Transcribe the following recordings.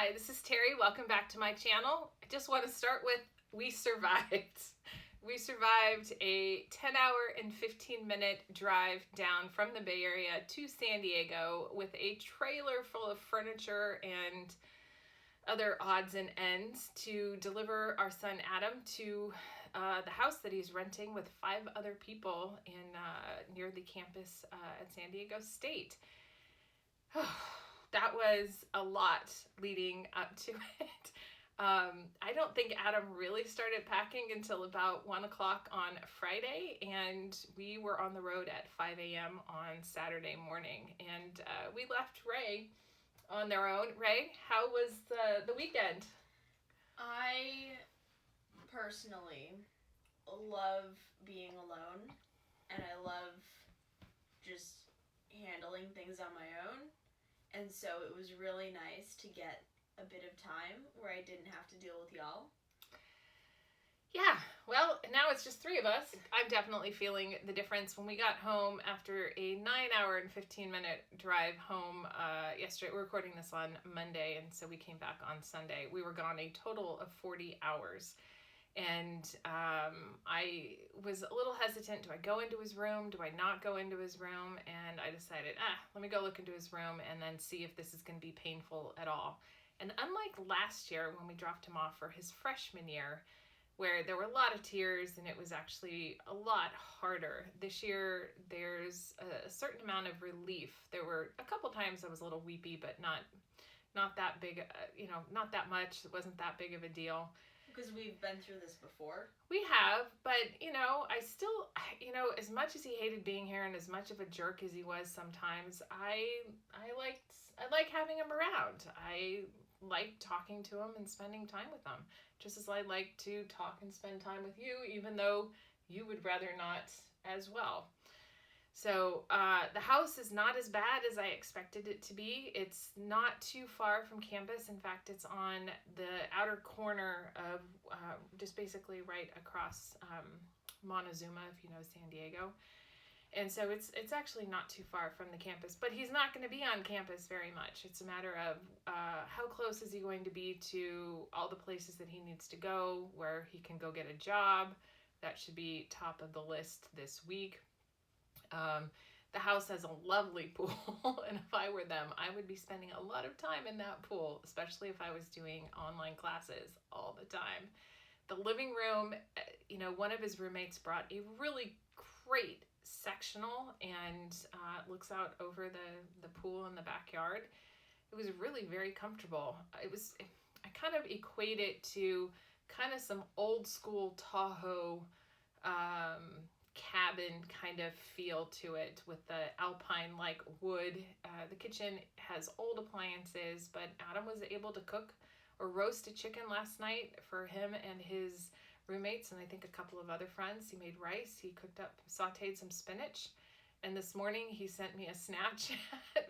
Hi, this is Terry. Welcome back to my channel. I just want to start with we survived. We survived a 10-hour and 15-minute drive down from the Bay Area to San Diego with a trailer full of furniture and other odds and ends to deliver our son Adam to the house that he's renting with 5 other people in near the campus at San Diego State. That was a lot leading up to it. I don't think Adam really started packing until about 1 o'clock on Friday, and we were on the road at 5 a.m. on Saturday morning, and we left Ray on their own. Ray, how was the weekend? I personally love being alone, and I love just handling things on my own. And so it was really nice to get a bit of time where I didn't have to deal with y'all. Yeah, well, now it's just 3 of us. I'm definitely feeling the difference. When we got home after a 9-hour and 15-minute drive home yesterday, we're recording this on Monday, and so we came back on Sunday. We were gone a total of 40 hours. And I was a little hesitant. Do I go into his room? Do I not go into his room? And I decided, let me go look into his room and then see if this is going to be painful at all. And unlike last year when we dropped him off for his freshman year, where there were a lot of tears and it was actually a lot harder, this year there's a certain amount of relief. There were a couple times I was a little weepy, but not that big, not that much. It wasn't that big of a deal. Because we've been through this before. We have, but, I still, as much as he hated being here and as much of a jerk as he was sometimes, I like having him around. I like talking to him and spending time with him, just as I like to talk and spend time with you, even though you would rather not as well. So the house is not as bad as I expected it to be. It's not too far from campus. In fact, it's on the outer corner of just basically right across Montezuma, if you know San Diego. And so it's actually not too far from the campus, but he's not going to be on campus very much. It's a matter of how close is he going to be to all the places that he needs to go, where he can go get a job. That should be top of the list this week. The house has a lovely pool, and if I were them, I would be spending a lot of time in that pool, especially if I was doing online classes all the time. The living room, one of his roommates brought a really great sectional and looks out over the pool in the backyard. It was really very comfortable. I kind of equate it to kind of some old school Tahoe cabin kind of feel to it with the alpine like wood. The kitchen has old appliances, but Adam was able to cook or roast a chicken last night for him and his roommates and I think a couple of other friends. He made rice, he sauteed some spinach, and this morning he sent me a Snapchat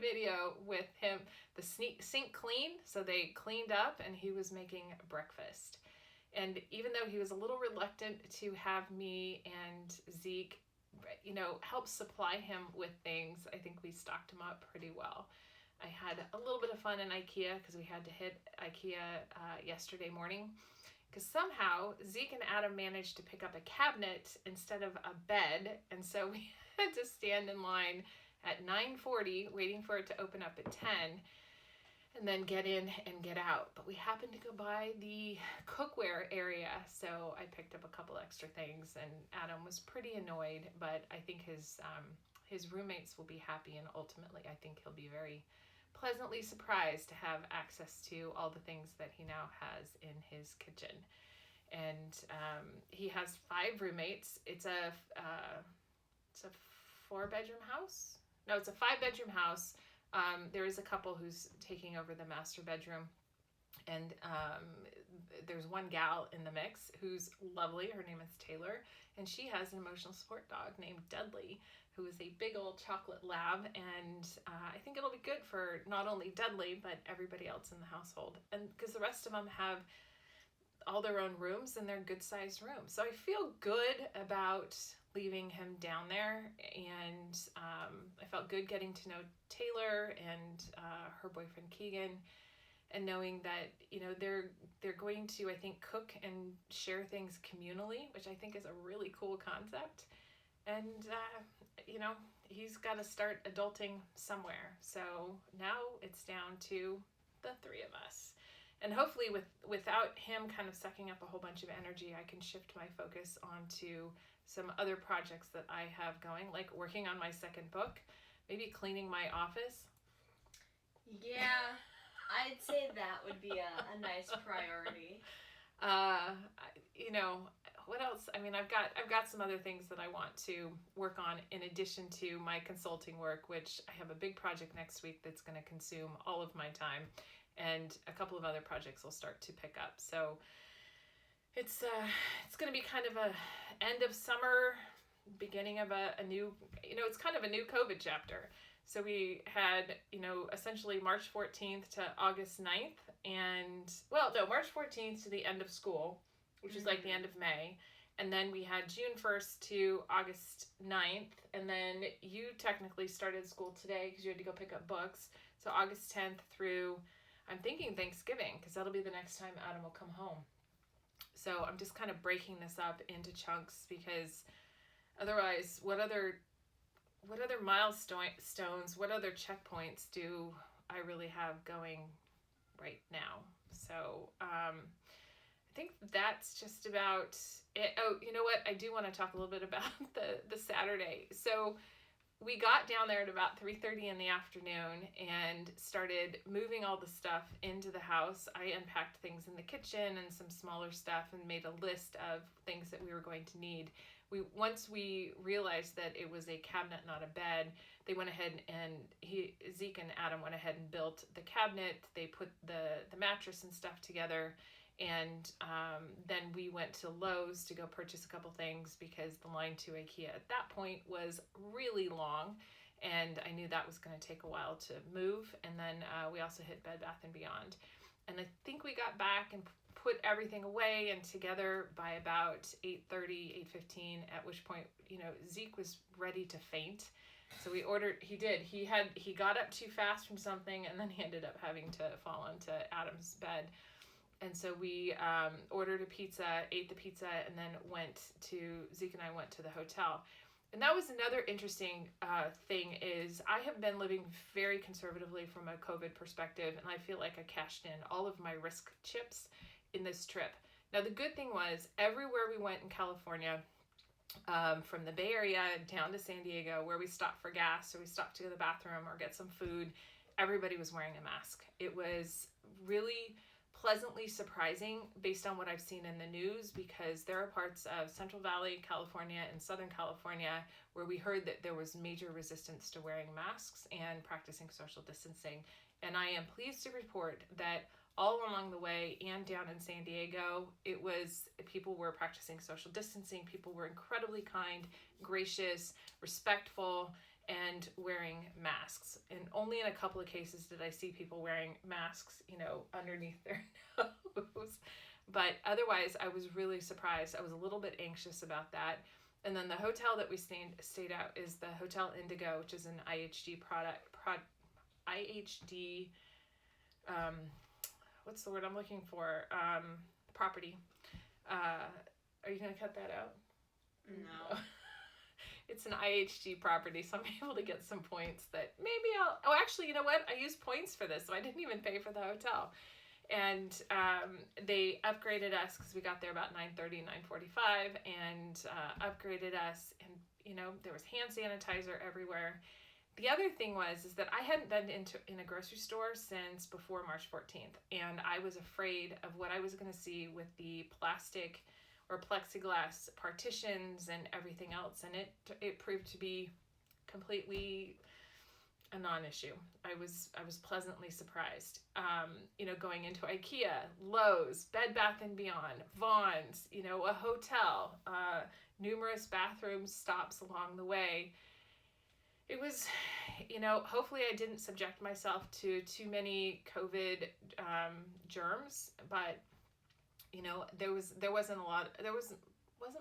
video with him, the sink clean, so they cleaned up and he was making breakfast. And even though he was a little reluctant to have me and Zeke, help supply him with things, I think we stocked him up pretty well. I had a little bit of fun in IKEA because we had to hit IKEA yesterday morning. Because somehow Zeke and Adam managed to pick up a cabinet instead of a bed. And so we had to stand in line at 9:40 waiting for it to open up at 10. And then get in and get out. But we happened to go by the cookware area, so I picked up a couple extra things, and Adam was pretty annoyed, but I think his roommates will be happy, and ultimately I think he'll be very pleasantly surprised to have access to all the things that he now has in his kitchen. And he has 5 roommates. It's a 4-bedroom house? No, it's a 5-bedroom house. There is a couple who's taking over the master bedroom, and there's one gal in the mix who's lovely. Her name is Taylor, and she has an emotional support dog named Dudley, who is a big old chocolate lab, and I think it'll be good for not only Dudley, but everybody else in the household, and because the rest of them have all their own rooms, and they're good-sized rooms. So I feel good about leaving him down there, and I felt good getting to know Taylor and her boyfriend Keegan, and knowing that, you know, they're going to, I think, cook and share things communally, which I think is a really cool concept. And you know, he's got to start adulting somewhere. So now it's down to the three of us. And hopefully without him kind of sucking up a whole bunch of energy, I can shift my focus onto some other projects that I have going, like working on my second book, maybe cleaning my office. Yeah, I'd say that would be a nice priority. You know, what else? I mean, I've got some other things that I want to work on in addition to my consulting work, which I have a big project next week that's going to consume all of my time, and a couple of other projects will start to pick up. So it's going to be kind of a end of summer, beginning of a new, you know, it's kind of a new COVID chapter. So we had, you know, essentially March 14th to August 9th, and, well, no, March 14th to the end of school, which is like the end of May. And then we had June 1st to August 9th, and then you technically started school today because you had to go pick up books. So August 10th through, I'm thinking Thanksgiving, because that'll be the next time Adam will come home. So I'm just kind of breaking this up into chunks, because otherwise, what other milestones, what other checkpoints do I really have going right now? So I think that's just about it. Oh, you know what? I do want to talk a little bit about the Saturday. So we got down there at about 3:30 in the afternoon and started moving all the stuff into the house. I unpacked things in the kitchen and some smaller stuff and made a list of things that we were going to need. Once we realized that it was a cabinet, not a bed, they went ahead and Zeke and Adam went ahead and built the cabinet. They put the mattress and stuff together, and then we went to Lowe's to go purchase a couple things because the line to IKEA at that point was really long, and I knew that was going to take a while to move. And then we also hit Bed Bath & Beyond, and I think we got back and put everything away and together by about 8:30, 8:15, at which point, you know, Zeke was ready to faint. So he got up too fast from something, and then he ended up having to fall onto Adam's bed. And so we ordered a pizza, ate the pizza, and then Zeke and I went to the hotel. And that was another interesting thing, is I have been living very conservatively from a COVID perspective, and I feel like I cashed in all of my risk chips in this trip. Now, the good thing was, everywhere we went in California, from the Bay Area down to San Diego, where we stopped for gas or we stopped to go to the bathroom or get some food, everybody was wearing a mask. It was really pleasantly surprising based on what I've seen in the news, because there are parts of Central Valley, California, and Southern California where we heard that there was major resistance to wearing masks and practicing social distancing. And I am pleased to report that all along the way and down in San Diego, people were practicing social distancing. People were incredibly kind, gracious, respectful, and wearing masks. And only in a couple of cases did I see people wearing masks, you know, underneath their nose. But otherwise, I was really surprised. I was a little bit anxious about that. And then the hotel that we stayed at is the Hotel Indigo, which is an IHG IHD, what's the word I'm looking for? Property. Are you going to cut that out? No. It's an IHG property, so I'm able to get some points that maybe actually, you know what? I used points for this, so I didn't even pay for the hotel. And they upgraded us because we got there about 9:30, 9:45, and upgraded us. And, you know, there was hand sanitizer everywhere. The other thing is that I hadn't been in a grocery store since before March 14th, and I was afraid of what I was going to see with the plastic or plexiglass partitions and everything else, and it proved to be completely a non-issue. I was pleasantly surprised. You know, going into IKEA, Lowe's, Bed Bath & Beyond, Vaughn's, you know, a hotel, numerous bathroom stops along the way. It was, you know, hopefully I didn't subject myself to too many COVID germs, but, you know, there wasn't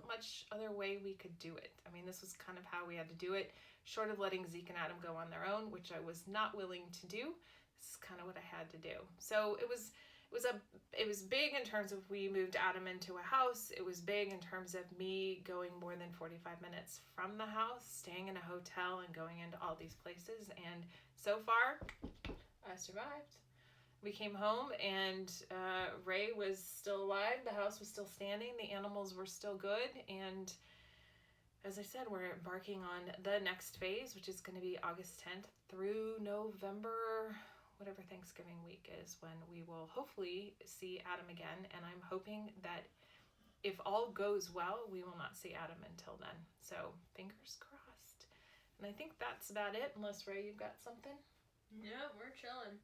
much other way we could do it. I mean, this was kind of how we had to do it, short of letting Zeke and Adam go on their own, which I was not willing to do. this is kind of what I had to do. So it was big in terms of we moved Adam into a house. It was big in terms of me going more than 45 minutes from the house, staying in a hotel and going into all these places. And so far, I survived. We came home and Ray was still alive. The house was still standing. The animals were still good. And as I said, we're embarking on the next phase, which is going to be August 10th through November, whatever Thanksgiving week is, when we will hopefully see Adam again. And I'm hoping that if all goes well, we will not see Adam until then. So fingers crossed. And I think that's about it, unless Ray, you've got something? Yeah, we're chilling.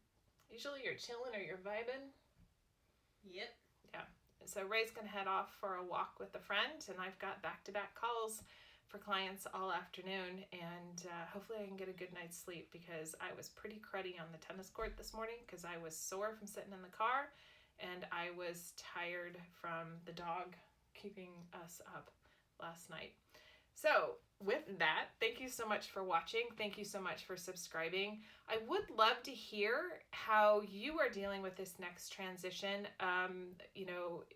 Usually you're chilling or you're vibing. Yep. Yeah. So Ray's going to head off for a walk with a friend, and I've got back-to-back calls for clients all afternoon, and hopefully I can get a good night's sleep, because I was pretty cruddy on the tennis court this morning because I was sore from sitting in the car, and I was tired from the dog keeping us up last night. So with that, thank you so much for watching. Thank you so much for subscribing. I would love to hear how you are dealing with this next transition.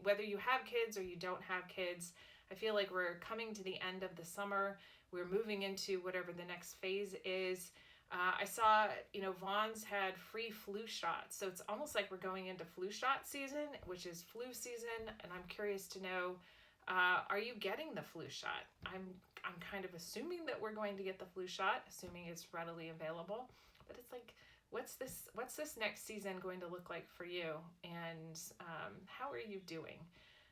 Whether you have kids or you don't have kids, I feel like we're coming to the end of the summer. We're moving into whatever the next phase is. I saw, Vaughn's had free flu shots. So it's almost like we're going into flu shot season, which is flu season. And I'm curious to know, are you getting the flu shot? I'm kind of assuming that we're going to get the flu shot, assuming it's readily available. But it's like, what's this next season going to look like for you? And how are you doing?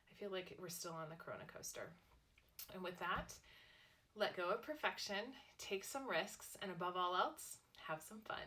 I feel like we're still on the Corona coaster. And with that, let go of perfection, take some risks, and above all else, have some fun.